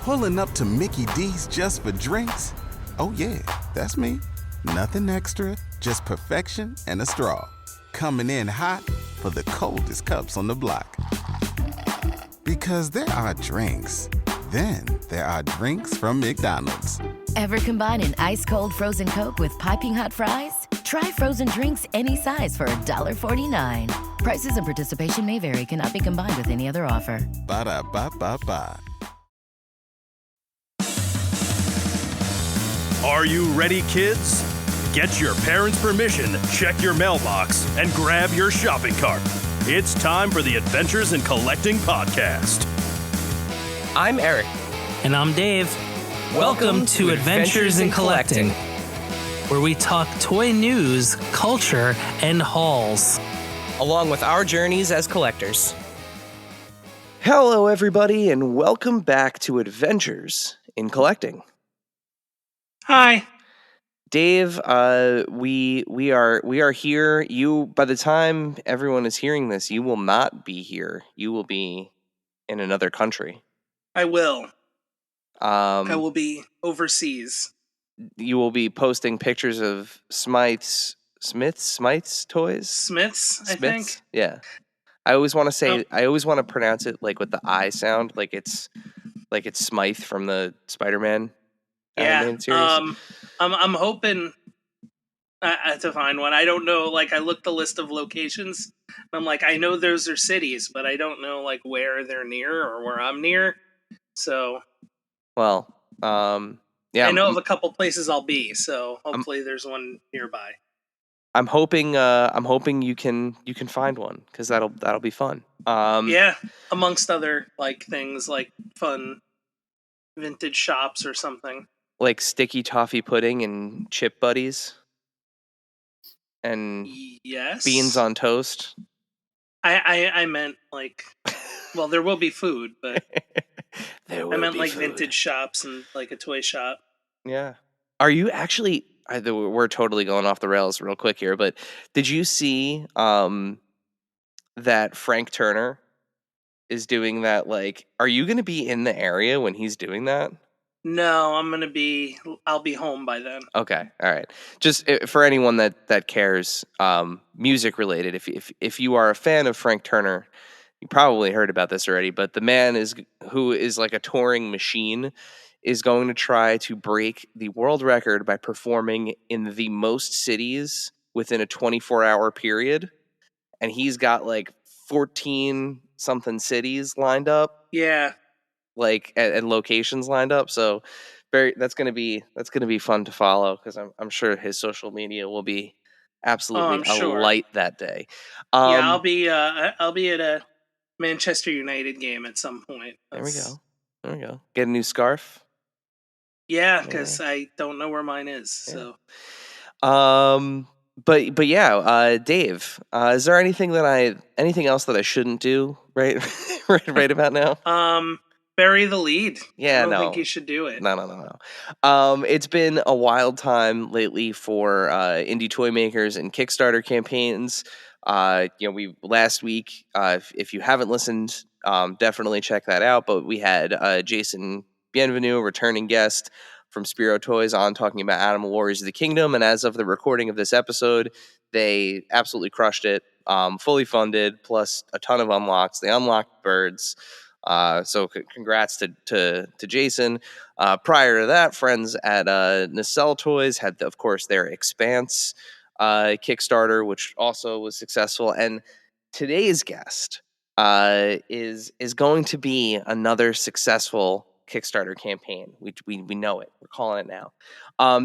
Pulling up to Mickey D's just for drinks? Oh yeah, that's me. Nothing extra, just perfection and a straw. Coming in hot for the coldest cups on the block. Because there are drinks. Then there are drinks from McDonald's. Ever combine an ice-cold frozen Coke with piping hot fries? Try frozen drinks any size for $1.49. Prices and participation may vary. Cannot be combined with any other offer. Ba-da-ba-ba-ba. Are you ready, kids? Get your parents' permission, check your mailbox, and grab your shopping cart. It's time for the Adventures in Collecting podcast. I'm Eric. And I'm Dave. Welcome to Adventures in Collecting, where we talk toy news, culture, and hauls, along with our journeys as collectors. Hello, everybody, and welcome back to Adventures in Collecting. Hi. Dave, we are here. You, by the time everyone is hearing this, you will not be here. You will be in another country. I will. I will be overseas. You will be posting pictures of Smythe's toys? Smiths, I think. Yeah. I always want to say, I always want to pronounce it like with the I sound, like it's Smythe from the Spider-Man animated series. I'm hoping to find one. I don't know, like I looked the list of locations, and I'm like, I know those are cities, but I don't know like where they're near or where I'm near. So, well, yeah, I know of a couple places I'll be, so hopefully there's one nearby. I'm hoping you can find one, because that'll be fun. Yeah, amongst other like things like fun vintage shops or something. Like sticky toffee pudding and chip buddies. And yes, beans on toast. I meant like, well, there will be food, but I meant like food. vintage shops and like a toy shop. Yeah. Are you actually? We're totally going off the rails real quick here, but did you see that Frank Turner is doing that? Like, are you going to be in the area when he's doing that? No, I'll be home by then. Okay, all right. Just for anyone that cares, music related. If you are a fan of Frank Turner, you probably heard about this already. But the man who is like a touring machine is going to try to break the world record by performing in the most cities within a 24-hour period, and he's got like 14 something cities lined up. Yeah. Like and locations lined up, so that's gonna be fun to follow, because I'm sure his social media will be absolutely alight that day. Yeah, I'll be at a Manchester United game at some point. There we go. Get a new scarf. Yeah, because I don't know where mine is. Yeah. So, but yeah, Dave, is there anything else that I shouldn't do right about now? Bury the lead. Yeah, I don't think you should do it. No. It's been a wild time lately for indie toy makers and Kickstarter campaigns. We last week, if you haven't listened, definitely check that out. But we had Jason Bienvenu, returning guest from Spiro Toys, on talking about Animal Warriors of the Kingdom. And as of the recording of this episode, they absolutely crushed it. Fully funded, plus a ton of unlocks. They unlocked birds. So congrats to Jason. Prior to that, friends at Nacelle Toys had, of course, their Expanse Kickstarter, which also was successful. And today's guest is going to be another successful Kickstarter campaign. We know it. We're calling it now.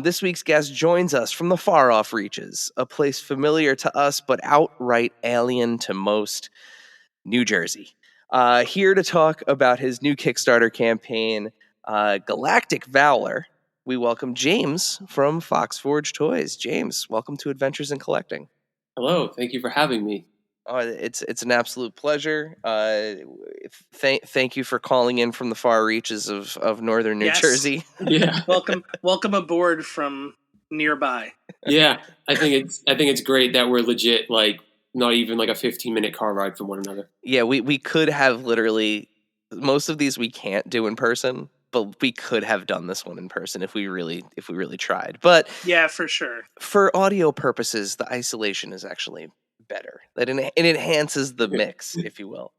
This week's guest joins us from the far off reaches, a place familiar to us but outright alien to most, New Jersey. Here to talk about his new Kickstarter campaign, Galactic Valor, we welcome James from Foxforge Toys. James, welcome to Adventures in Collecting. Hello, thank you for having me. It's an absolute pleasure. Thank you for calling in from the far reaches of northern New Jersey. Yeah, welcome aboard from nearby. Yeah, I think it's great that we're legit, like not even like a 15-minute car ride from one another. Yeah, we could have literally, most of these we can't do in person. but we could have done this one in person if we really tried. But Yeah, for sure. for audio purposes, the isolation is actually better. It enhances the mix, if you will.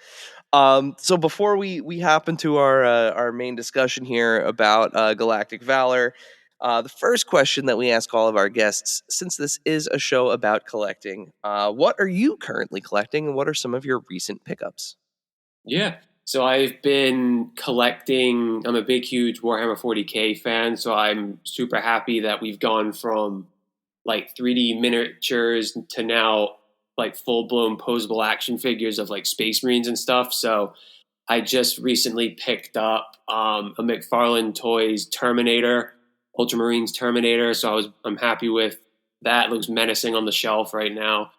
So before we hop into our main discussion here about Galactic Valor, the first question that we ask all of our guests, since this is a show about collecting, what are you currently collecting, and what are some of your recent pickups? Yeah. So I've been collecting. I'm a big, huge Warhammer 40K fan. So I'm super happy that we've gone from like 3D miniatures to now like full blown posable action figures of like Space Marines and stuff. So I just recently picked up a McFarlane Toys Terminator, Ultramarines Terminator. So I'm happy with that. It looks menacing on the shelf right now.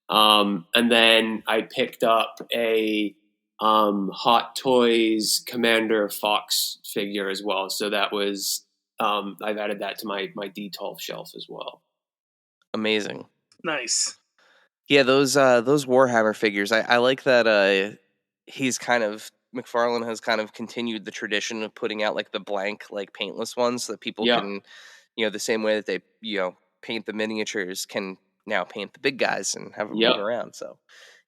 And then I picked up a Hot Toys Commander Fox figure as well. So that was I've added that to my D12 shelf as well. Amazing. Nice. Yeah, those Warhammer figures. I like that he's kind of McFarlane has kind of continued the tradition of putting out like the blank, like paintless ones so that people Yeah. can, the same way that they, paint the miniatures can now paint the big guys and have them move Yep. around. So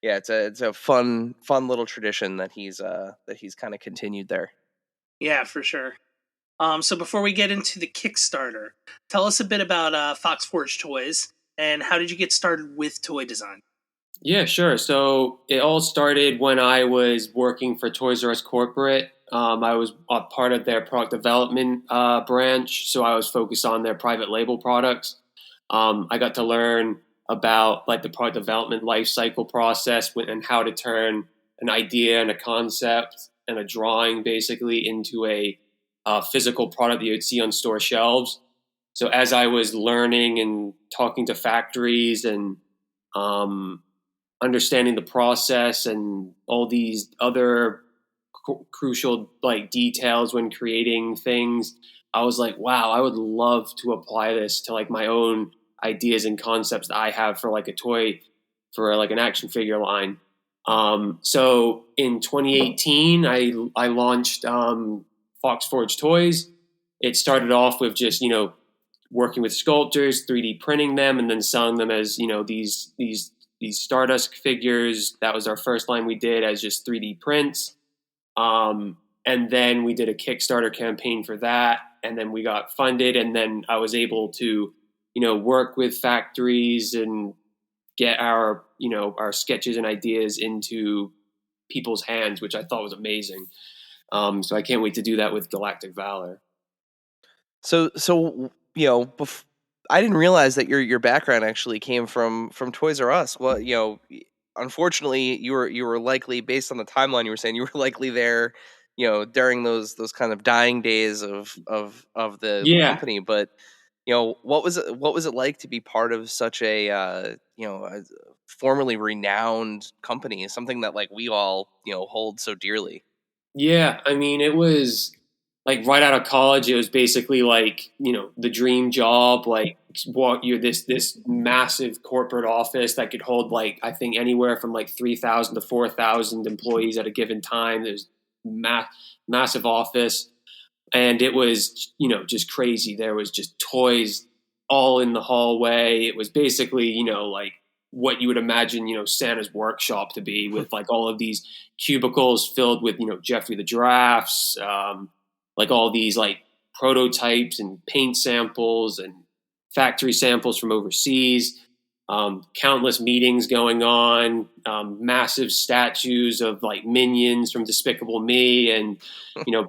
yeah, it's a fun little tradition that he's kind of continued there. Yeah, for sure. So before we get into the Kickstarter, tell us a bit about Fox Forge Toys and how did you get started with toy design? Yeah, sure. So it all started when I was working for Toys R Us Corporate. I was a part of their product development branch, so I was focused on their private label products. I got to learn about like the product development life cycle process and how to turn an idea and a concept and a drawing basically into a physical product that you would see on store shelves. So as I was learning and talking to factories and um, understanding the process and all these other crucial like details when creating things, I was like, wow, I would love to apply this to like my own ideas and concepts that I have for like a toy, for like an action figure line. So in 2018, I launched Fox Forge Toys. It started off with just working with sculptors, 3D printing them, and then selling them as these Stardust figures. That was our first line we did as just 3D prints. And then we did a Kickstarter campaign for that. And then we got funded. And then I was able to, work with factories and get our sketches and ideas into people's hands, which I thought was amazing. So I can't wait to do that with Galactic Valor. So I didn't realize that your background actually came from Toys R Us. Well, unfortunately, you were likely, based on the timeline you were saying, you were likely there, during those kind of dying days of the Yeah. company. But what was it like to be part of such a a formerly renowned company, something that like we all hold so dearly? Yeah. I mean, it was like right out of college. It was basically like, the dream job, like what you're this massive corporate office that could hold like, I think anywhere from like 3,000 to 4,000 employees at a given time. There's massive office. And it was, just crazy. There was just toys all in the hallway. It was basically, like what you would imagine, Santa's workshop to be, with like all of these cubicles filled with, Jeffrey the Giraffes, like all these like prototypes and paint samples and factory samples from overseas. Countless meetings going on, massive statues of like minions from Despicable Me and,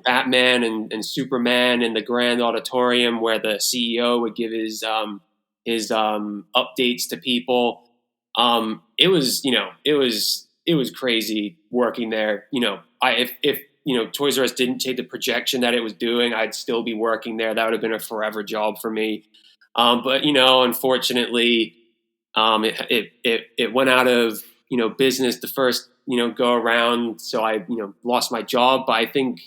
Batman and Superman in the grand auditorium where the CEO would give his updates to people. It was crazy working there. If Toys R Us didn't take the projection that it was doing, I'd still be working there. That would have been a forever job for me. But unfortunately, it went out of business the first go around, so I lost my job. But I think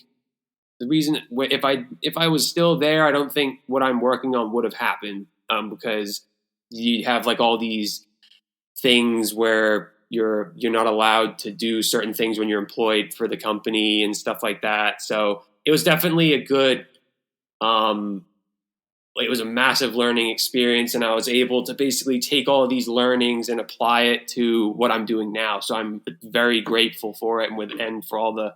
the reason, if I was still there, I don't think what I'm working on would have happened, because you have like all these things where you're not allowed to do certain things when you're employed for the company and stuff like that. So it was definitely a good, it was a massive learning experience, and I was able to basically take all of these learnings and apply it to what I'm doing now. So I'm very grateful for it, and for all the,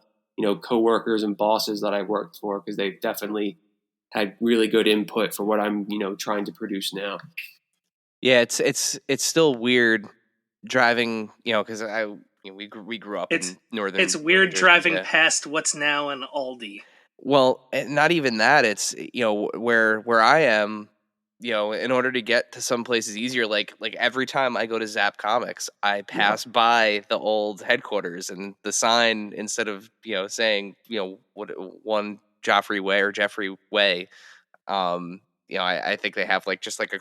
coworkers and bosses that I worked for, because they've definitely had really good input for what I'm, trying to produce now. Yeah, it's still weird driving, because we grew up in northern. It's weird New Jersey, driving yeah. past what's now an Aldi. Well, not even that. It's where I am. In order to get to some places easier, like every time I go to Zap Comics, I pass by the old headquarters, and the sign, instead of saying what one Joffrey Way or Jeffrey Way, I think they have just like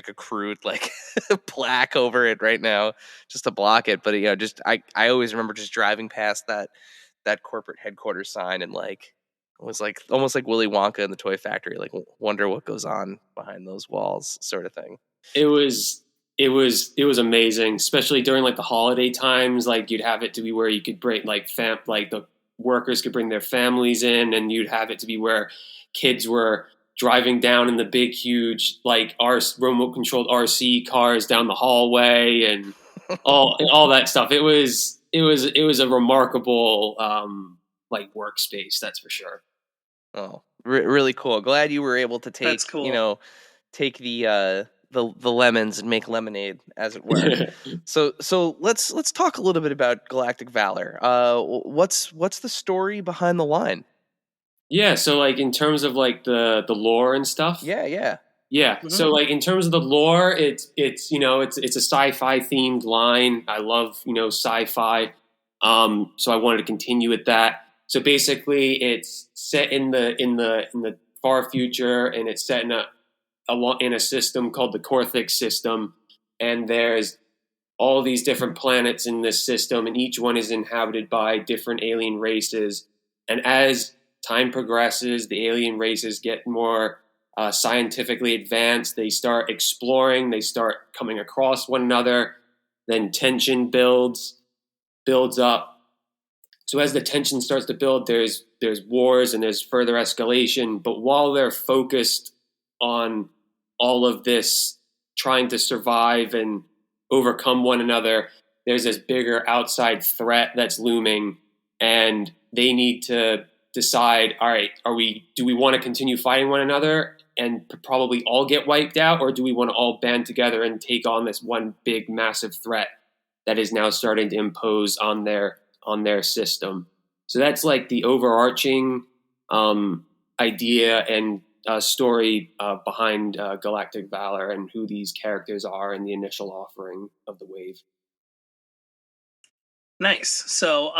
a crude plaque over it right now just to block it. But just I always remember just driving past that corporate headquarters sign, and it was almost like Willy Wonka in the Toy Factory, wonder what goes on behind those walls, sort of thing. It was amazing, especially during the holiday times. You'd have it to be where you could bring the workers could bring their families in, and you'd have it to be where kids were driving down in the big, huge, our remote controlled RC cars down the hallway, and all that stuff. It was a remarkable workspace, that's for sure. Oh, really cool. Glad you were able to take, That's cool. Take the lemons and make lemonade, as it were. So let's talk a little bit about Galactic Valor. What's the story behind the line? Yeah, so in terms of the lore and stuff. Yeah. Mm-hmm. So in terms of the lore, it's a sci-fi themed line. I love sci-fi, so I wanted to continue with that. So basically, it's set in the far future, and it's set in a system called the Corthic system, and there's all these different planets in this system, and each one is inhabited by different alien races. And as time progresses, the alien races get more scientifically advanced. They start exploring. They start coming across one another. Then tension builds up. So as the tension starts to build, there's wars and there's further escalation. But while they're focused on all of this, trying to survive and overcome one another, there's this bigger outside threat that's looming, and they need to decide, all right, do we want to continue fighting one another and probably all get wiped out, or do we want to all band together and take on this one big massive threat that is now starting to impose on their system? So that's the overarching idea and story behind Galactic Valor, and who these characters are in the initial offering of the wave. Nice. So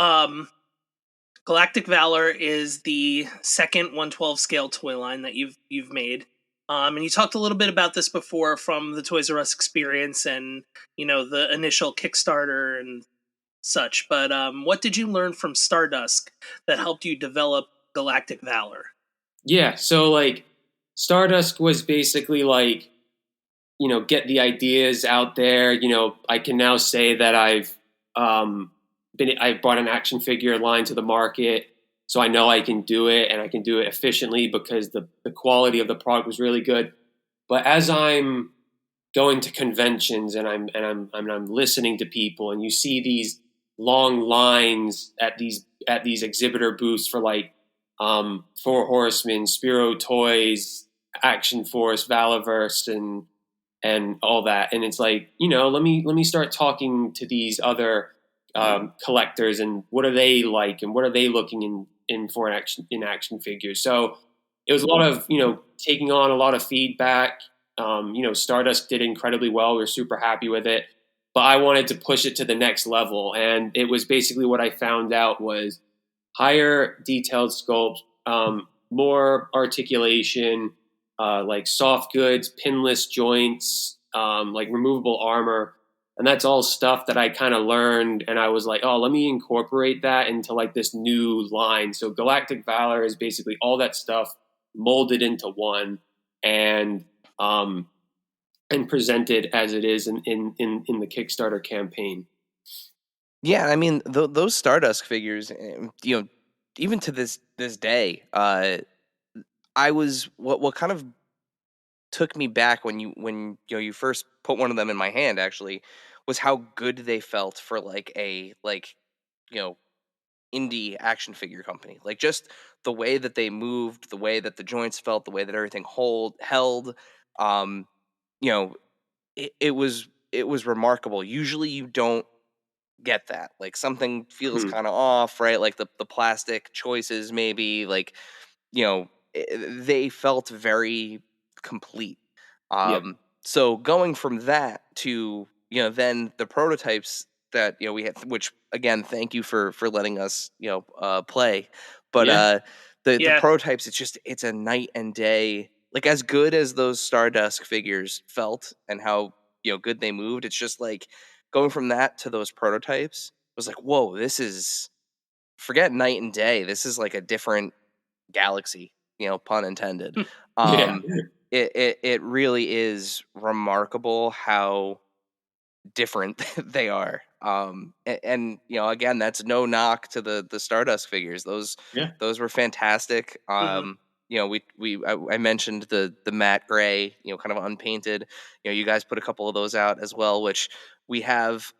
Galactic Valor is the second 112 scale toy line that you've made. And you talked a little bit about this before from the Toys R Us experience and, the initial Kickstarter and such. But what did you learn from Stardust that helped you develop Galactic Valor? Yeah, so Stardust was basically get the ideas out there. I can now say that I've brought an action figure line to the market, so I know I can do it, and I can do it efficiently because the quality of the product was really good. But as I'm going to conventions and I'm listening to people, and you see these long lines at these exhibitor booths for Four Horsemen, Spiro Toys, Action Force, Valaverse, and all that, and it's let me start talking to these other collectors, and what are they like, and what are they looking in for in action figures. So it was a lot of taking on a lot of feedback. Stardust did incredibly well. We were super happy with it, but I wanted to push it to the next level, and it was basically what I found out was higher detailed sculpts, more articulation, soft goods, pinless joints, removable armor. And that's all stuff that I kind of learned, and I was like, oh, let me incorporate that into this new line. So Galactic Valor is basically all that stuff molded into one, and presented as it is in the Kickstarter campaign. Yeah, I mean those Stardust figures, even to this day, I was what kind of took me back when you first put one of them in my hand actually was how good they felt for like a you know indie action figure company. Like just the way that they moved, the way that the joints felt, the way that everything held. Um, you know, it was remarkable. Usually you don't get that. Like something feels Hmm. kind of off, right? Like the plastic choices maybe like they felt very complete. Yeah. So going from that to then the prototypes that we had, which again, thank you for letting us play, but Yeah. the Yeah. prototypes, it's a night and day. Like as good as those Stardust figures felt and how good they moved, it's just like going from that to those prototypes was like, whoa, this is forget night and day. This is like a different galaxy, pun intended. Yeah. Um, it really is remarkable how different they are. And again, that's no knock to the Stardust figures. Yeah. Those were fantastic. Hmm. I mentioned the matte gray, kind of unpainted. You guys put a couple of those out as well, which we have.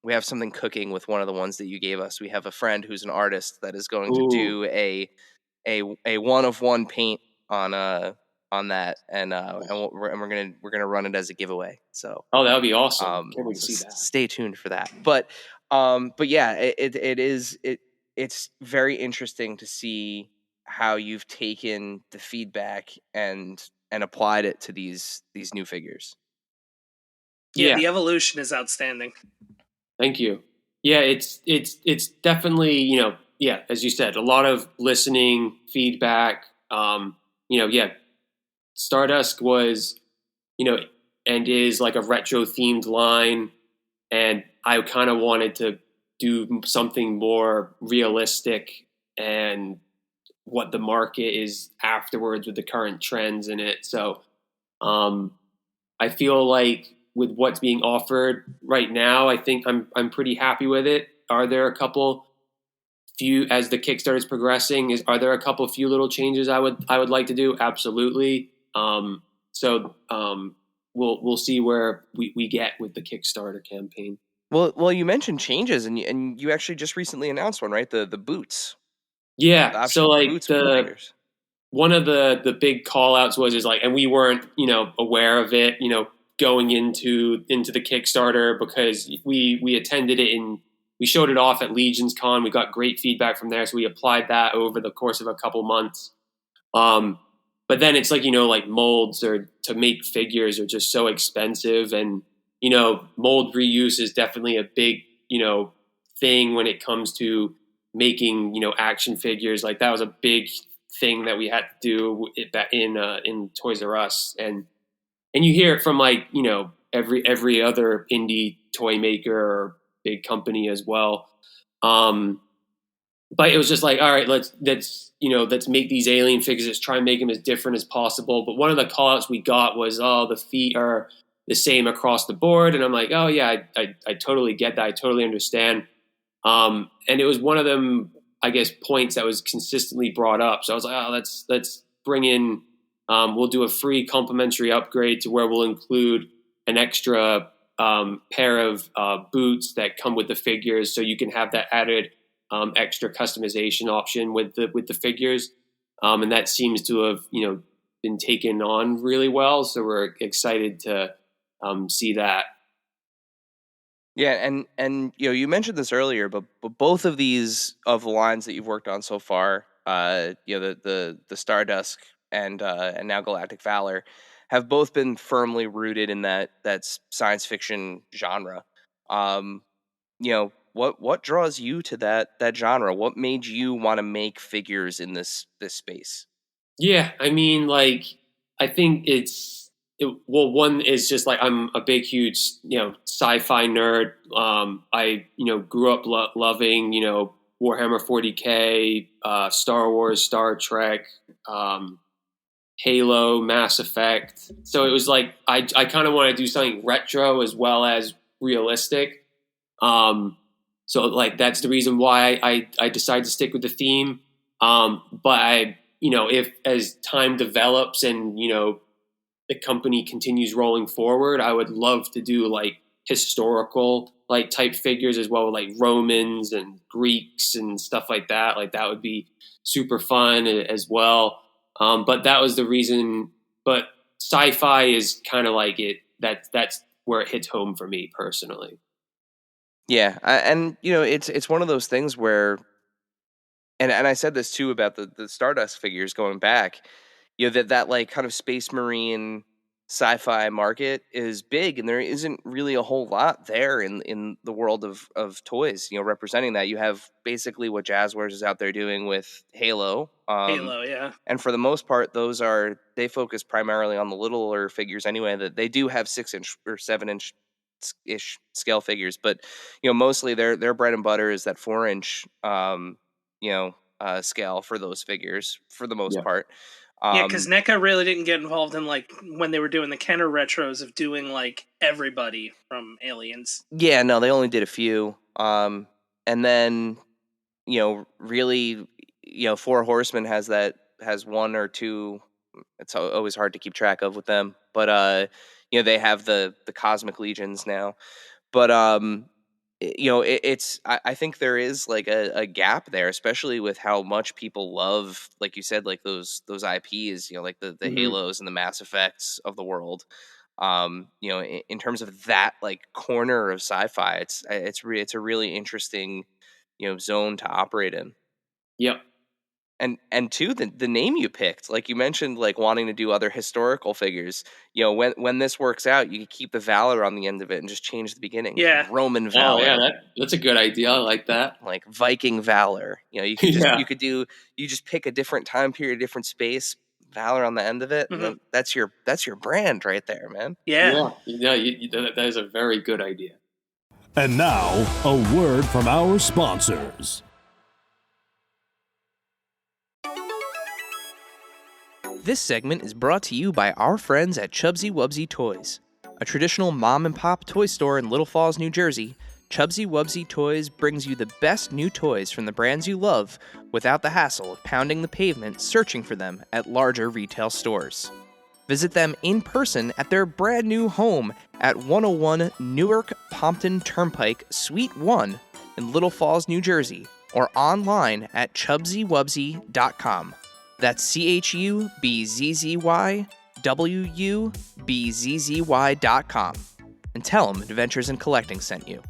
We have something cooking with one of the ones that you gave us. We have a friend who's an artist that is going to Ooh. do a one of one paint on that, we're gonna run it as a giveaway. So Oh, that would be awesome. Can't wait to see that. stay tuned for that. But yeah, it's very interesting to see how you've taken the feedback and applied it to these new figures. Yeah, Yeah. the evolution is outstanding. Thank you. Yeah, it's definitely, yeah, as you said, a lot of listening, feedback. Yeah, Stardust was, and is like a retro themed line, and I kind of wanted to do something more realistic and what the market is afterwards with the current trends in it. So, um, I feel like with what's being offered right now, I think I'm pretty happy with it. Are there a couple few as the Kickstarter is progressing? Are there a couple few little changes I would like to do? Absolutely. So we'll see where we get with the Kickstarter campaign. Well, you mentioned changes, and you actually just recently announced one, right? The boots, the Yeah. So optional like boots for the figures. one of the big call outs was is like, and we weren't, aware of it, going into the Kickstarter because we attended it and we showed it off at Legions Con. We got great feedback from there. So we applied that over the course of a couple months. But then it's like, like molds or to make figures are just so expensive, and, mold reuse is definitely a big, thing when it comes to making, action figures. Like that was a big thing that we had to do in Toys R Us, and you hear it from like every other indie toy maker or big company as well. But it was just like, all right, let's make these alien figures. Let's try and make them as different as possible. But one of the callouts we got was, oh, the feet are the same across the board, and I'm like, oh yeah, I totally get that. I totally understand. And it was one of them, I guess, points that was consistently brought up. So I was like, oh, let's bring in. We'll do a free complimentary upgrade to where we'll include an extra pair of boots that come with the figures, so you can have that added extra customization option with the figures. And that seems to have been taken on really well. So we're excited to see that. Yeah, and you mentioned this earlier, but both of these of the lines that you've worked on so far, the Stardust and now Galactic Valor, have both been firmly rooted in that science fiction genre. Um, what draws you to that genre? What made you want to make figures in this space? Yeah, I mean, like, I think well, one is just like I'm a big, huge, sci-fi nerd. I, grew up loving, Warhammer 40K, Star Wars, Star Trek, Halo, Mass Effect. So it was like I kind of want to do something retro as well as realistic. Um, So like that's the reason why I decided to stick with the theme. But if as time develops and the company continues rolling forward, I would love to do like historical like type figures as well, like Romans and Greeks and stuff like that. Like that would be super fun as well. But that was the reason. But sci-fi is kind of like it. That's where it hits home for me personally. Yeah, and it's one of those things where, and I said this too about the Stardust figures going back, that like kind of space marine sci-fi market is big, and there isn't really a whole lot there in the world of toys, representing that. You have basically what Jazzwares is out there doing with Halo. Halo, yeah. And for the most part, they focus primarily on the littler figures anyway. That they do have 6-inch or 7-inch ish scale figures, but mostly their bread and butter is that 4-inch scale for those figures for the most part. Yeah, because NECA really didn't get involved in like when they were doing the Kenner retros of doing like everybody from Aliens. Yeah, no, they only did a few. And then really, Four Horsemen has one or two. It's always hard to keep track of with them, but they have the Cosmic Legions now. But I think there is like a gap there, especially with how much people love, like you said, like those IPs, like the Halos and the Mass Effects of the world. In terms of that like corner of sci-fi, it's a really interesting zone to operate in. Yep. And two, the name you picked, like you mentioned, like wanting to do other historical figures. When this works out, you can keep the Valor on the end of it and just change the beginning. Yeah. Roman Valor. Oh yeah, that's a good idea. I like that. Like Viking Valor. You could you just pick a different time period, a different space, Valor on the end of it, and then that's your brand right there, man. Yeah. That is a very good idea. And now, a word from our sponsors. This segment is brought to you by our friends at Chubsy Wubsy Toys. A traditional mom-and-pop toy store in Little Falls, New Jersey, Chubsy Wubsy Toys brings you the best new toys from the brands you love without the hassle of pounding the pavement searching for them at larger retail stores. Visit them in person at their brand new home at 101 Newark Pompton Turnpike, Suite 1 in Little Falls, New Jersey, or online at chubsywubsy.com. That's CHUBZYWUBZZY.com. And tell them Adventures in Collecting sent you.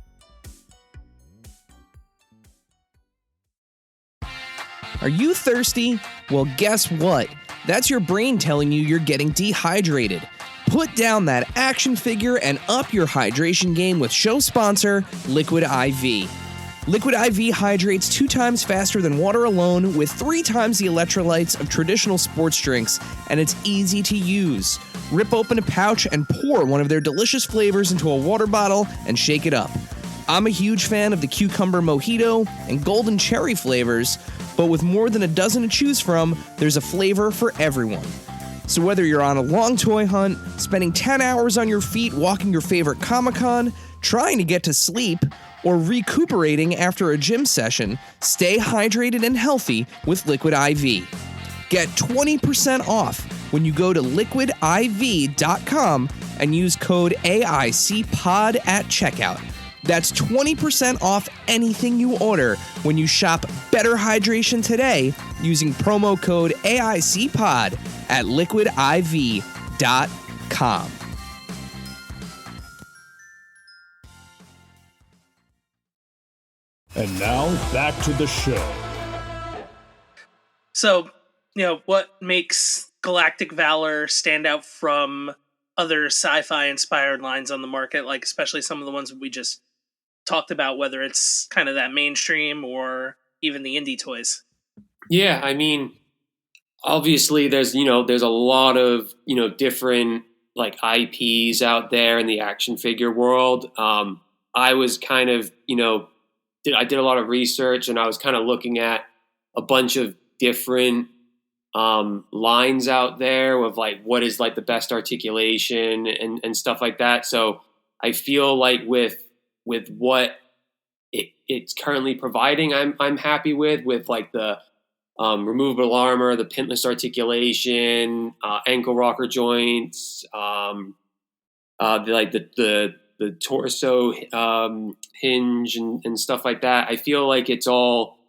Are you thirsty? Well, guess what? That's your brain telling you you're getting dehydrated. Put down that action figure and up your hydration game with show sponsor, Liquid IV. Liquid IV hydrates 2 times faster than water alone with 3 times the electrolytes of traditional sports drinks, and it's easy to use. Rip open a pouch and pour one of their delicious flavors into a water bottle and shake it up. I'm a huge fan of the cucumber mojito and golden cherry flavors, but with more than a dozen to choose from, there's a flavor for everyone. So whether you're on a long toy hunt, spending 10 hours on your feet walking your favorite Comic-Con, trying to get to sleep, or recuperating after a gym session, stay hydrated and healthy with Liquid IV. Get 20% off when you go to liquidiv.com and use code AICPOD at checkout. That's 20% off anything you order when you shop Better Hydration today using promo code AICPOD at liquidiv.com. And now, back to the show. So, what makes Galactic Valor stand out from other sci-fi inspired lines on the market, like especially some of the ones that we just talked about, whether it's kind of that mainstream or even the indie toys? Yeah, I mean, obviously there's a lot of, different like IPs out there in the action figure world. I was kind of, I did a lot of research and I was kind of looking at a bunch of different lines out there of like what is like the best articulation and stuff like that. So I feel like with what it's currently providing, I'm happy with like the removable armor, the pinless articulation, ankle rocker joints, the torso hinge and stuff like that. I feel like it's all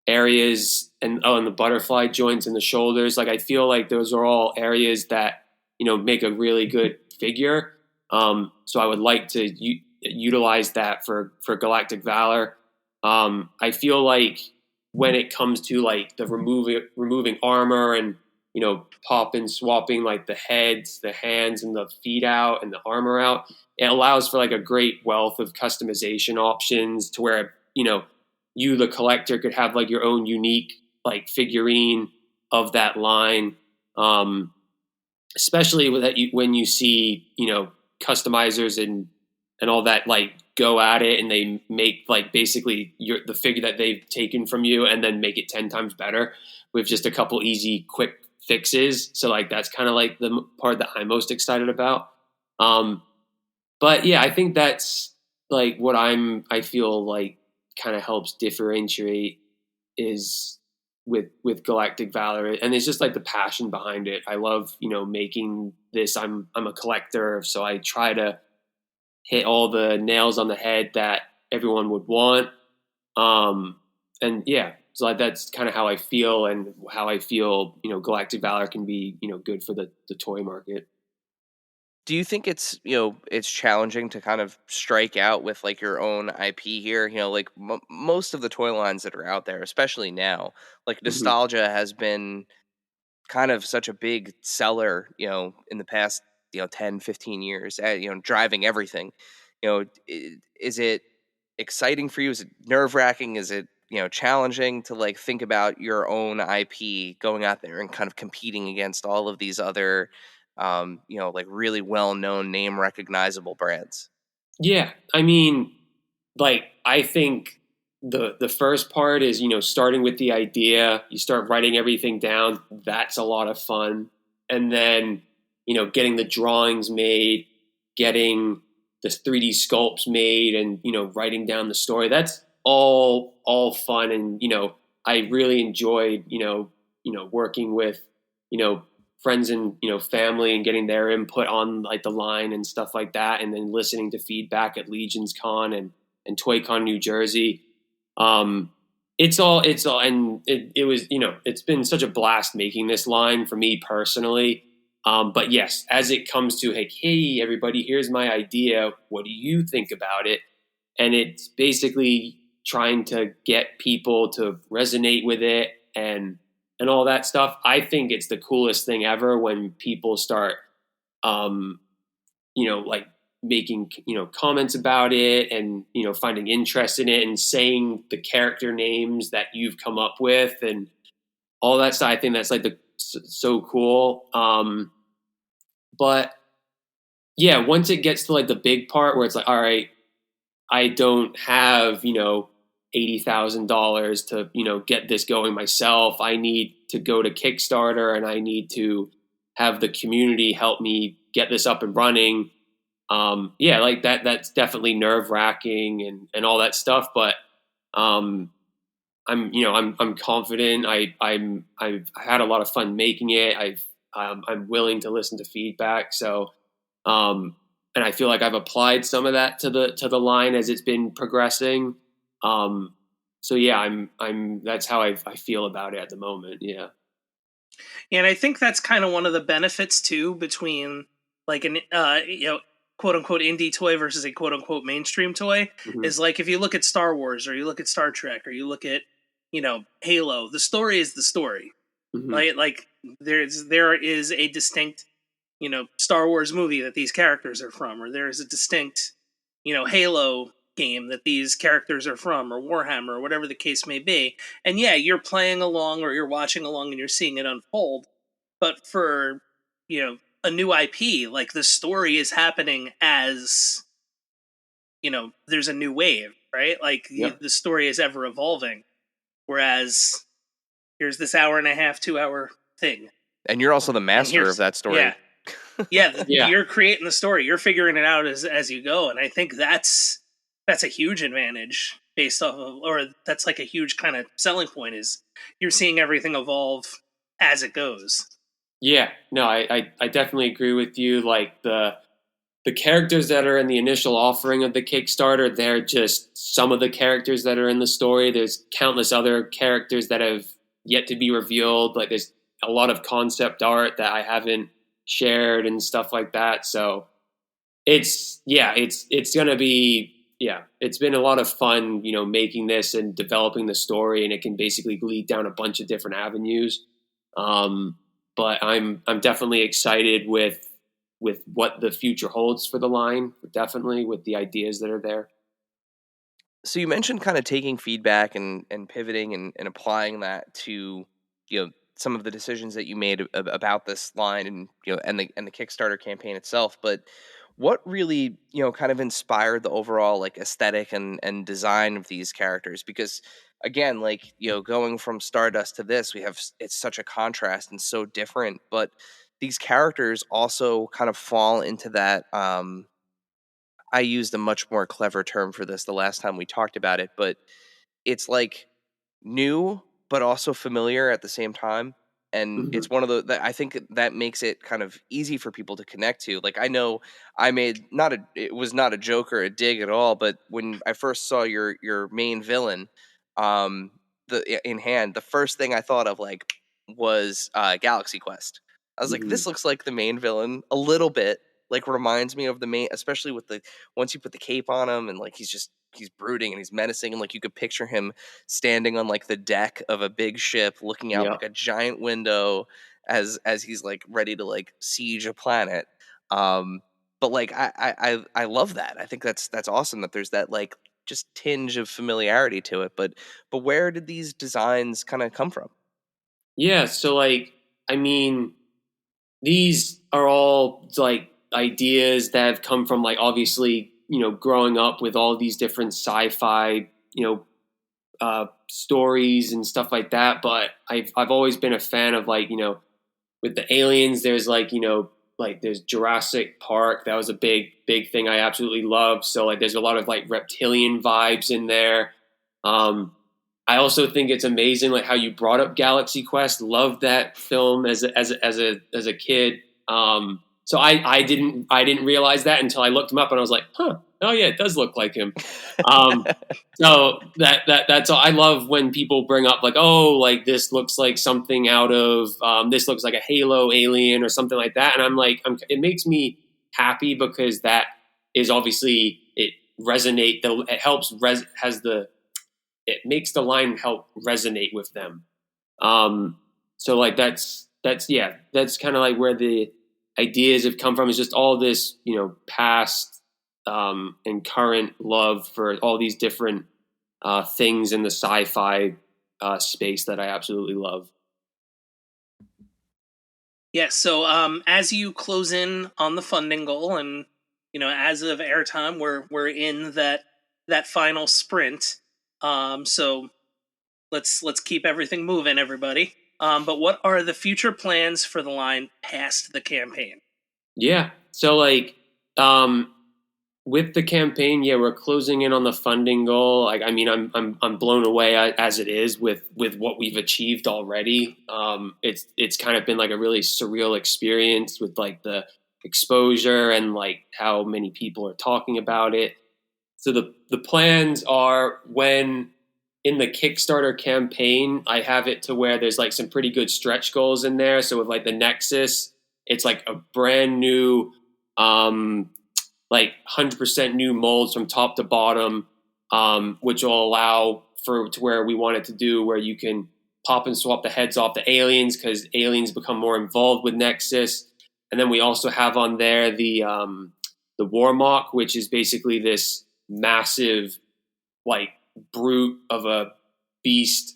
areas, and the butterfly joints and the shoulders. Like I feel like those are all areas that make a really good figure. So I would like to utilize that for Galactic Valor. I feel like when it comes to like the removing armor and popping, swapping like the heads, the hands, and the feet out and the armor out, it allows for like a great wealth of customization options to where you, the collector, could have like your own unique like figurine of that line. Especially with that, when you see customizers and all that like go at it, and they make like basically the figure that they've taken from you and then make it 10 times better with just a couple easy quick fixes. So like that's kind of like the part that I'm most excited about. But yeah, I think that's like what I feel like kind of helps differentiate is with Galactic Valor, and it's just like the passion behind it. I love making this. I'm a collector, so I try to hit all the nails on the head that everyone would want. And yeah, so like that's kind of how I feel, and how I feel Galactic Valor can be good for the toy market. Do you think it's it's challenging to kind of strike out with like your own IP here? Like most of the toy lines that are out there, especially now, like nostalgia has been kind of such a big seller, in the past 10, 15 years, driving everything. Is it exciting for you? Is it nerve-wracking? Is it challenging to like think about your own IP going out there and kind of competing against all of these other like really well-known, name recognizable brands? Yeah, I mean, like I think the first part is starting with the idea. You start writing everything down. That's a lot of fun, and then getting the drawings made, getting the 3D sculpts made, and writing down the story. That's all fun, and I really enjoyed working with friends and family and getting their input on like the line and stuff like that, and then listening to feedback at Legions Con and ToyCon New Jersey. It's all and it was it's been such a blast making this line for me personally. But yes, as it comes to like, hey everybody, here's my idea, what do you think about it? And it's basically trying to get people to resonate with it and all that stuff. I think it's the coolest thing ever when people start, like making, comments about it and, finding interest in it and saying the character names that you've come up with and all that stuff. I think that's like so cool. But yeah, once it gets to like the big part where it's like, all right, I don't have, $80,000 to, get this going myself. I need to go to Kickstarter and I need to have the community help me get this up and running. Yeah, like that's definitely nerve wracking and all that stuff. But, I'm confident. I've had a lot of fun making it. I'm willing to listen to feedback. So, and I feel like I've applied some of that to the line as it's been progressing. So yeah, I'm that's how I feel about it at the moment. Yeah. And I think that's kind of one of the benefits too between like an quote unquote indie toy versus a quote unquote mainstream toy is like if you look at Star Wars or you look at Star Trek or you look at Halo, the story is the story. Right? Like there is a distinct Star Wars movie that these characters are from, or there is a distinct Halo game that these characters are from, or Warhammer, or whatever the case may be. And yeah, you're playing along or you're watching along and you're seeing it unfold. But for a new IP, like the story is happening as there's a new wave, right? Like the story is ever evolving. Whereas here's this hour and a half, 2 hour thing. And you're also the master of that story. Yeah. You're creating the story. You're figuring it out as you go. And I think that's a huge advantage based off of, or that's like a huge kind of selling point, is you're seeing everything evolve as it goes. Yeah, no, I definitely agree with you. Like the characters that are in the initial offering of the Kickstarter, they're just some of the characters that are in the story. There's countless other characters that have yet to be revealed. Like there's a lot of concept art that I haven't shared and stuff like that. So it's gonna be, it's been a lot of fun, making this and developing the story, and it can basically lead down a bunch of different avenues. But I'm definitely excited with what the future holds for the line, definitely with the ideas that are there. So you mentioned kind of taking feedback and pivoting and applying that to, some of the decisions that you made about this line, and and the Kickstarter campaign itself. But what really, kind of inspired the overall like aesthetic and design of these characters? Because again, like, going from Stardust to this, it's such a contrast and so different, but these characters also kind of fall into that. I used a much more clever term for this the last time we talked about it, but it's like new but also familiar at the same time. And Hmm. it's one of the that I think that makes it kind of easy for people to connect to. Like, I know I made not a it was not a joke or a dig at all, but when I first saw your main villain, um in hand, the first thing I thought of, like, was Galaxy Quest. I was like, Hmm. this looks like the main villain a little bit, like reminds me of the main, especially with the once you put the cape on him, and like he's brooding and he's menacing, and like you could picture him standing on like the deck of a big ship looking out Yeah. like a giant window as he's like ready to like siege a planet. um but like I love that. I think that's awesome that there's that like just tinge of familiarity to it. But where did these designs kind of come from? Yeah. So like, I mean, these are all like ideas that have come from, like, obviously, growing up with all these different sci-fi, stories and stuff like that. But I've always been a fan of, like, with the aliens, there's like, like there's Jurassic Park. That was a big thing I absolutely love. So like there's a lot of like reptilian vibes in there. I also think it's amazing like how you brought up Galaxy Quest. Loved that film as a kid. So I didn't realize that until I looked him up, and I was like, huh, oh yeah, it does look like him. Um, so that's all. I love when people bring up like, oh, like this looks like something out of this looks like a Halo alien or something like that, and I'm like, it makes me happy because that is obviously it resonate. It helps it makes the line help resonate with them. So like that's kind of like where the ideas have come from. Is just all this, past and current love for all these different things in the sci-fi space that I absolutely love. Yeah, so as you close in on the funding goal, and as of airtime, we're in that final sprint. So let's keep everything moving, everybody. But what are the future plans for the line past the campaign? Yeah. So like with the campaign, yeah, we're closing in on the funding goal. Like, I mean, I'm blown away as it is with what we've achieved already. It's kind of been like a really surreal experience with like the exposure and like how many people are talking about it. So the plans are, when in the Kickstarter campaign, I have it to where there's like some pretty good stretch goals in there. So with like the Nexus, it's like a brand new, like 100% new molds from top to bottom, which will allow for to where we want it to do, where you can pop and swap the heads off the aliens because aliens become more involved with Nexus. And then we also have on there the Warmock, which is basically this massive like brute of a beast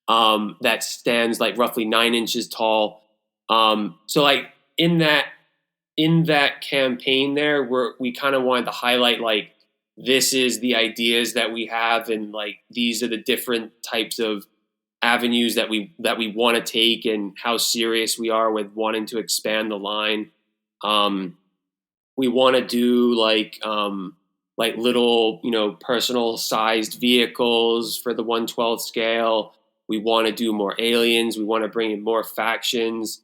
that stands like roughly 9 inches tall. So like in that campaign there, we kind of wanted to highlight like this is the ideas that we have, and like these are the different types of avenues that we want to take, and how serious we are with wanting to expand the line. We want to do like like little, personal sized vehicles for the 1/12 scale. We want to do more aliens. We want to bring in more factions.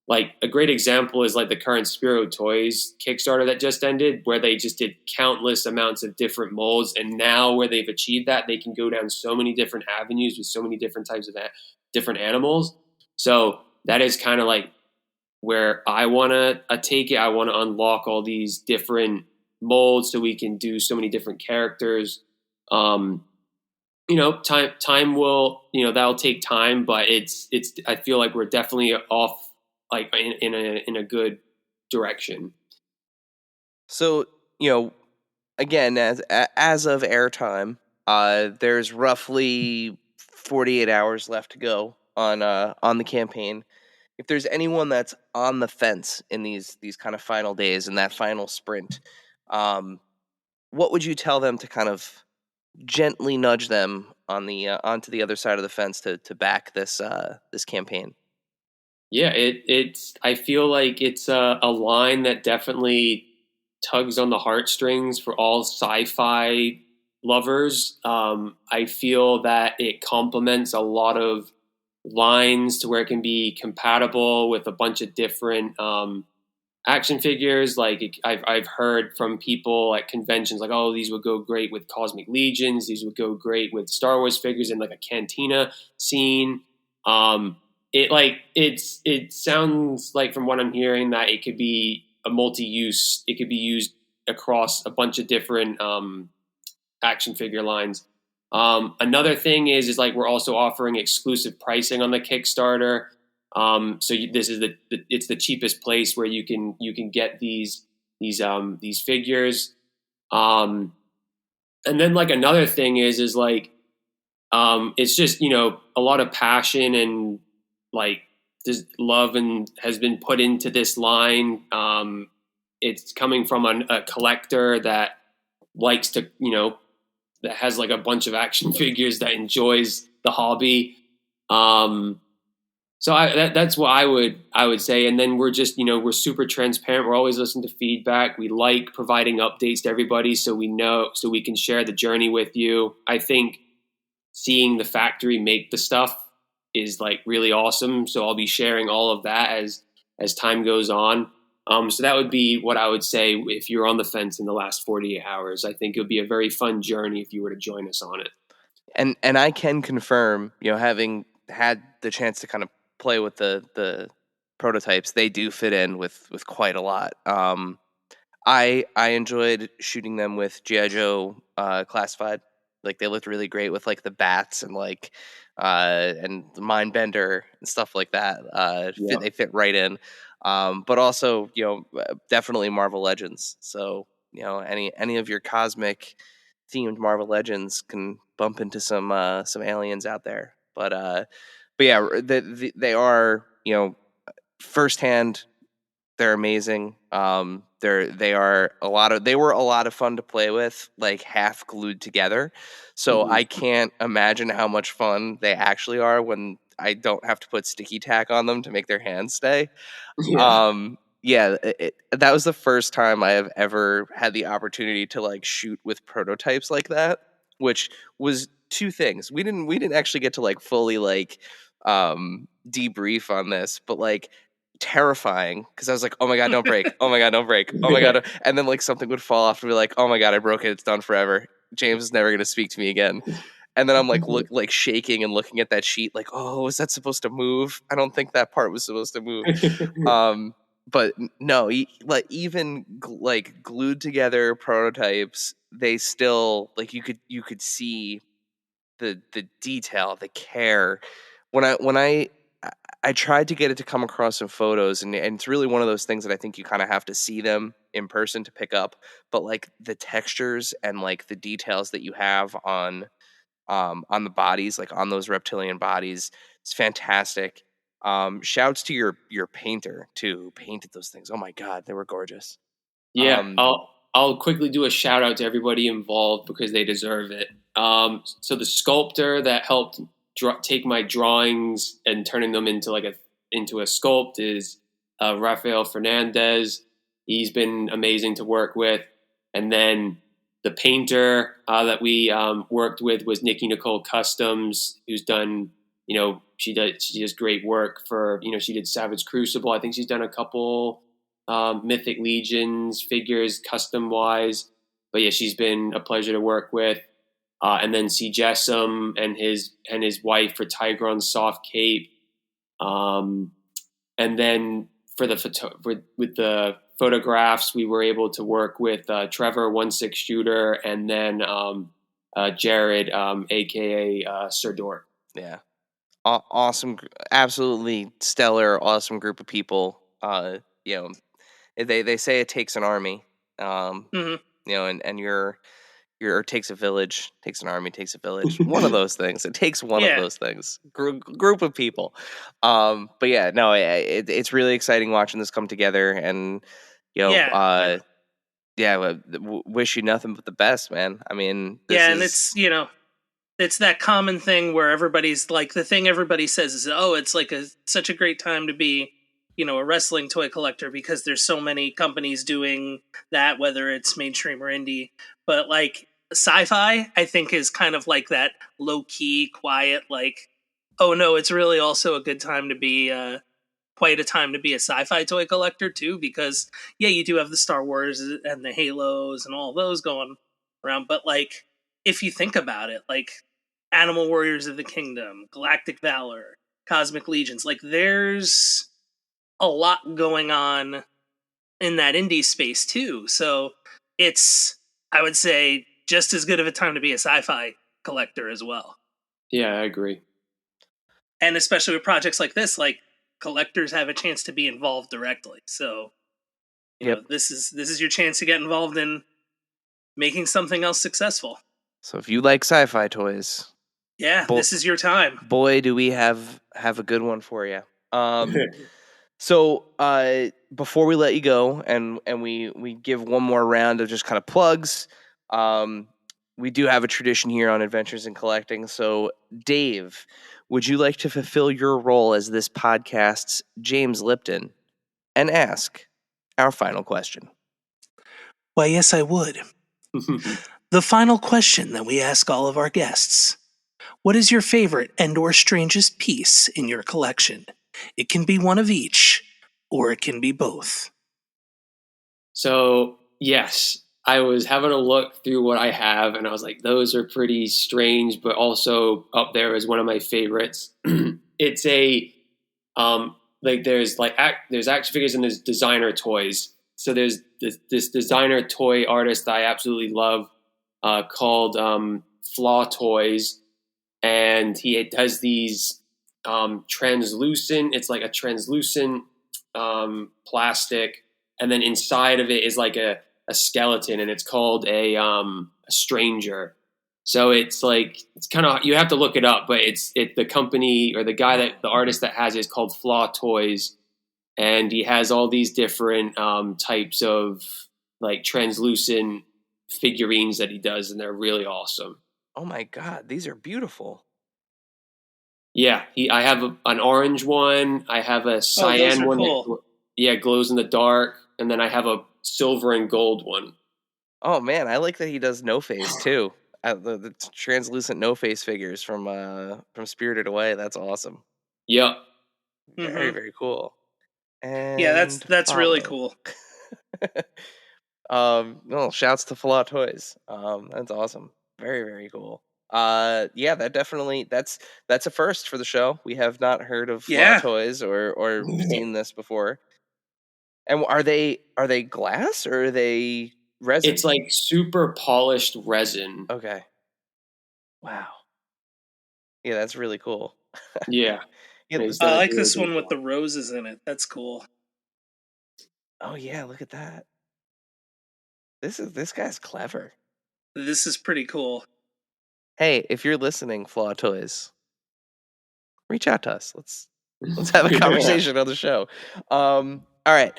Like a great example is like the current Spiro Toys Kickstarter that just ended, where they just did countless amounts of different molds. And now where they've achieved that, they can go down so many different avenues with so many different types of different animals. So that is kind of like where I want to take it. I want to unlock all these different molds so we can do so many different characters. Time will, that'll take time, but I feel like we're definitely off like in a good direction. So, again, as of airtime, there's roughly 48 hours left to go on the campaign. If there's anyone that's on the fence in these kind of final days in that final sprint, what would you tell them to kind of gently nudge them on the onto the other side of the fence to back this campaign? Yeah, it's. I feel like it's a line that definitely tugs on the heartstrings for all sci-fi lovers. I feel that it complements a lot of lines to where it can be compatible with a bunch of different action figures. Like I've heard from people at conventions, like, oh, these would go great with Cosmic Legions. These would go great with Star Wars figures in like a cantina scene. It sounds like, from what I'm hearing, that it could be a multi-use. It could be used across a bunch of different action figure lines. Another thing is like we're also offering exclusive pricing on the Kickstarter. This is it's the cheapest place where you can get these figures. And then like another thing is like it's just a lot of passion and like this love and has been put into this line. It's coming from a collector that likes to that has like a bunch of action figures, that enjoys the hobby. So that's what I would say. And then we're just, we're super transparent. We're always listening to feedback. We like providing updates to everybody so we can share the journey with you. I think seeing the factory make the stuff is like really awesome. So I'll be sharing all of that as time goes on. So that would be what I would say if you're on the fence in the last 48 hours. I think it would be a very fun journey if you were to join us on it. And I can confirm, having had the chance to kind of play with the prototypes, they do fit in with quite a lot. I enjoyed shooting them with G.I. Joe Classified. Like they looked really great with like the bats and like and the Mindbender and stuff like that. They fit right in. But also, definitely Marvel Legends. So, any of your cosmic themed Marvel Legends can bump into some aliens out there. But yeah, they are, firsthand, they're amazing. They were a lot of fun to play with, like half glued together. So I can't imagine how much fun they actually are when I don't have to put sticky tack on them to make their hands stay. That was the first time I have ever had the opportunity to like shoot with prototypes like that, which was two things. We didn't actually get to like fully like debrief on this, but like terrifying because I was like, oh my god, don't break, oh my god, don't break, oh my god, and then like something would fall off and be like, oh my god, I broke it, it's done forever. James is never gonna speak to me again. And then I'm like shaking and looking at that sheet like, oh, is that supposed to move? I don't think that part was supposed to move. But no, like even like glued together prototypes, they still like you could see the detail, the care. When I tried to get it to come across in photos, and it's really one of those things that I think you kind of have to see them in person to pick up. But like the textures and like the details that you have on the bodies, like on those reptilian bodies, it's fantastic. Shouts to your painter too, who painted those things. Oh my god, they were gorgeous. Yeah, I'll quickly do a shout out to everybody involved because they deserve it. So the sculptor that helped take my drawings and turning them into a sculpt is Rafael Fernandez. He's been amazing to work with. And then The painter that we worked with was Nikki Nicole Customs, who's done, she does great work for, she did Savage Crucible. I think she's done a couple Mythic Legions figures custom wise. But yeah, she's been a pleasure to work with. And then C. Jessam and his wife for Tigron Soft Cape. And then with the photographs, we were able to work with Trevor 1/6 Shooter, and then Jared, aka Sir Dork. Yeah, awesome, absolutely stellar, awesome group of people. They say it takes an army. And it takes a village, takes an army, takes a village. One of those things. It takes one of those things. Group of people. But yeah, no, it's really exciting watching this come together, and wish you nothing but the best, man. I mean, and it's it's that common thing where everybody's like, the thing everybody says is, oh, it's like such a great time to be, a wrestling toy collector, because there's so many companies doing that, whether it's mainstream or indie. But like sci-fi, I think, is kind of like that low key, quiet, like, oh no, it's really also a good time to be, quite a time to be a sci-fi toy collector too, because you do have the Star Wars and the Halos and all those going around. But like, if you think about it, like Animal Warriors of the Kingdom, Galactic Valor, Cosmic Legions, like there's a lot going on in that indie space too. So it's, I would say, just as good of a time to be a sci-fi collector as well. Yeah, I agree. And especially with projects like this, like collectors have a chance to be involved directly. So this is your chance to get involved in making something else successful. So if you like sci-fi toys, this is your time. Boy, do we have a good one for you. So before we let you go, and we give one more round of just kind of plugs, we do have a tradition here on Adventures in Collecting. So Dave, would you like to fulfill your role as this podcast's James Lipton and ask our final question? Why, yes, I would. The final question that we ask all of our guests: what is your favorite and/or strangest piece in your collection? It can be one of each, or it can be both. So, yes, I was having a look through what I have, and I was like, those are pretty strange, but also up there as one of my favorites. It's a, there's action figures and there's designer toys. So there's this designer toy artist that I absolutely love called Flaw Toys, and he does these translucent, it's like a translucent plastic, and then inside of it is like a skeleton, and it's called a stranger. So it's kind of, you have to look it up, but the company or the artist that has it is called Flaw Toys, and he has all these different types of like translucent figurines that he does, and they're really awesome. Oh my God, these are beautiful. Yeah, I have an orange one. I have a cyan one cool. that glows in the dark, and then I have a silver and gold one. Oh man, I like that he does no face too. The translucent no face figures from Spirited Away. That's awesome. Yep. Very very cool. And that's really cool. Shouts to Flaw Toys. That's awesome. Very very cool. That definitely that's a first for the show. We have not heard of Flaw Toys or seen this before. And are they glass or are they resin? It's like super polished resin. Okay. Wow. Yeah, that's really cool. Yeah. I like this one with the roses in it. That's cool. Oh yeah, look at that. This guy's clever. This is pretty cool. Hey, if you're listening, Flaw Toys, reach out to us. Let's have a conversation on the show. All right,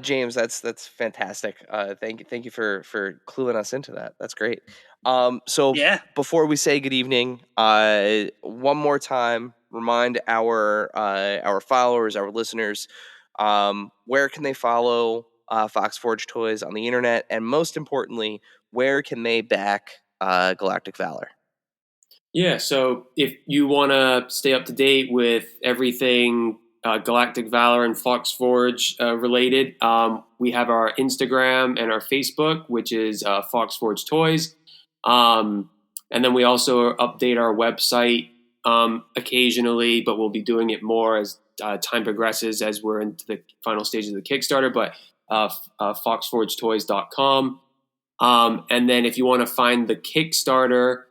James, that's fantastic. Thank you for cluing us into that. That's great. So before we say good evening, one more time, remind our followers, our listeners, where can they follow Fox Forge toys on the internet? And most importantly, where can they back Galactic Valor? Yeah, so if you want to stay up to date with everything Galactic Valor and Fox Forge related, we have our Instagram and our Facebook, which is Fox Forge Toys. And then we also update our website occasionally, but we'll be doing it more as time progresses as we're into the final stages of the Kickstarter, but foxforgetoys.com. And then if you want to find the Kickstarter,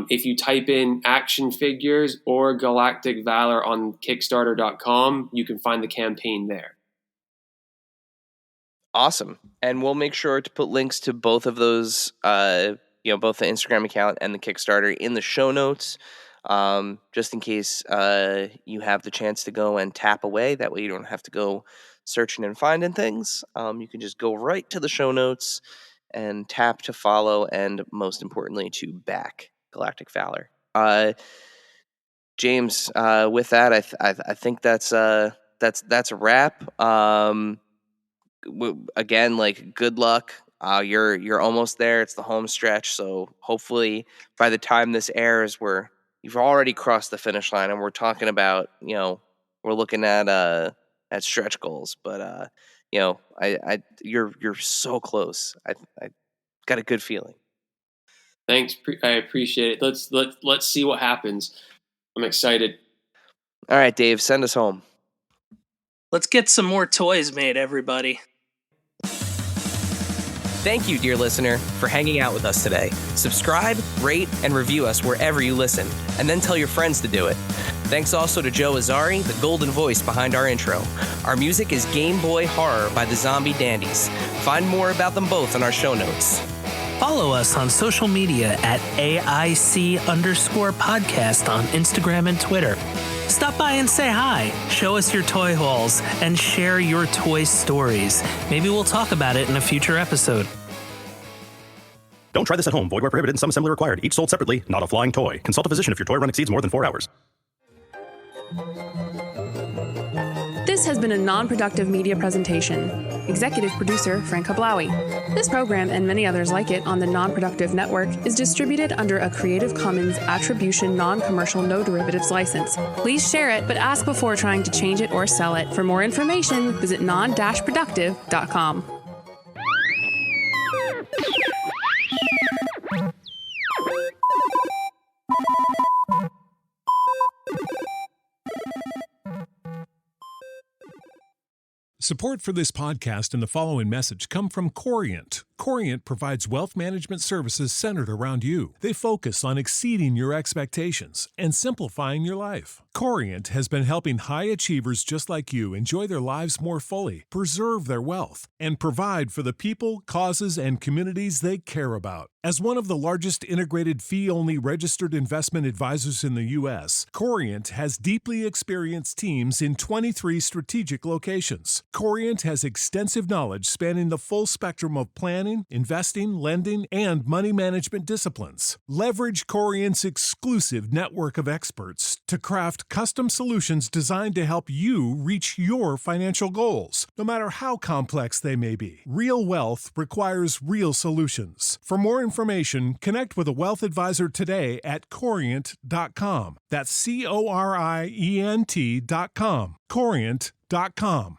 if you type in action figures or Galactic Valor on Kickstarter.com, you can find the campaign there. Awesome. And we'll make sure to put links to both of those, both the Instagram account and the Kickstarter in the show notes, just in case you have the chance to go and tap away. That way you don't have to go searching and finding things. You can just go right to the show notes and tap to follow, and most importantly, to back Galactic Valor. James, with that, I think that's a wrap. Again, like, good luck. You're almost there. It's the home stretch, so hopefully by the time this airs, you've already crossed the finish line, and we're talking about, we're looking at stretch goals. But you're so close. I got a good feeling. Thanks, I appreciate it. Let's see what happens. I'm excited. All right, Dave, send us home. Let's get some more toys made, everybody. Thank you, dear listener, for hanging out with us today. Subscribe, rate, and review us wherever you listen, and then tell your friends to do it. Thanks also to Joe Azzari, the golden voice behind our intro. Our music is Game Boy Horror by the Zombie Dandies. Find more about them both in our show notes. Follow us on social media at AIC_podcast on Instagram and Twitter. Stop by and say hi, show us your toy hauls, and share your toy stories. Maybe we'll talk about it in a future episode. Don't try this at home. Void where prohibited and some assembly required. Each sold separately, not a flying toy. Consult a physician if your toy run exceeds more than 4 hours. This has been a non-productive media presentation. Executive producer Frank Hablawi. This program and many others like it on the Non-Productive Network is distributed under a Creative Commons Attribution Non-Commercial No Derivatives license. Please share it, but ask before trying to change it or sell it. For more information, visit non-productive.com. Support for this podcast and the following message come from Corient. Corient provides wealth management services centered around you. They focus on exceeding your expectations and simplifying your life. Corient has been helping high achievers just like you enjoy their lives more fully, preserve their wealth, and provide for the people, causes, and communities they care about. As one of the largest integrated fee-only registered investment advisors in the U.S., Corient has deeply experienced teams in 23 strategic locations. Corient has extensive knowledge spanning the full spectrum of planning, investing, lending, and money management disciplines. Leverage Corient's exclusive network of experts to craft custom solutions designed to help you reach your financial goals, no matter how complex they may be. Real wealth requires real solutions. For more information, connect with a wealth advisor today at Corient.com. That's Corient.com. Corient.com.